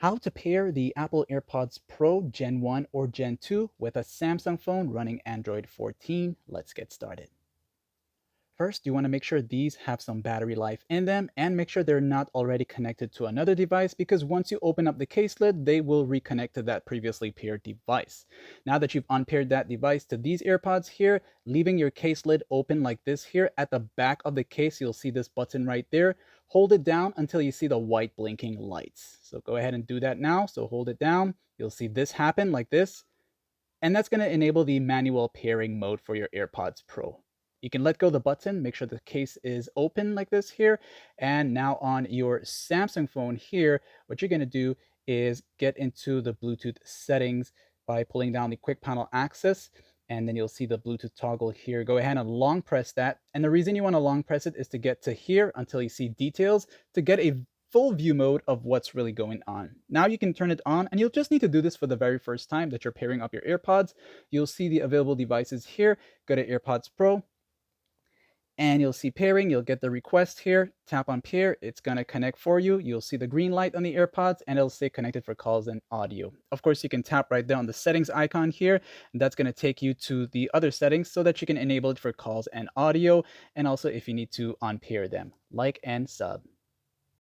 How to pair the Apple AirPods Pro Gen 1 or Gen 2 with a Samsung phone running Android 14. Let's get started. First, you want to make sure these have some battery life in them and make sure they're not already connected to another device because once you open up the case lid, they will reconnect to that previously paired device. Now that you've unpaired that device to these AirPods here, leaving your case lid open like this here, at the back of the case, you'll see this button right there. Hold it down until you see the white blinking lights. So go ahead and do that now. So hold it down. You'll see this happen like this. And that's going to enable the manual pairing mode for your AirPods Pro. You can let go of the button, make sure the case is open like this here. And now on your Samsung phone here, what you're going to do is get into the Bluetooth settings by pulling down the quick panel access. And then you'll see the Bluetooth toggle here. Go ahead and long press that. And the reason you want to long press it is to get to here until you see details to get a full view mode of what's really going on. Now you can turn it on, and you'll just need to do this for the very first time that you're pairing up your AirPods. You'll see the available devices here. Go to AirPods Pro, and you'll see pairing. You'll get the request here. Tap on pair. It's going to connect for you. You'll see the green light on the AirPods, and it'll say connected for calls and audio. Of course, you can tap right there on the settings icon here. And that's going to take you to the other settings so that you can enable it for calls and audio, and also if you need to unpair them. Like and sub.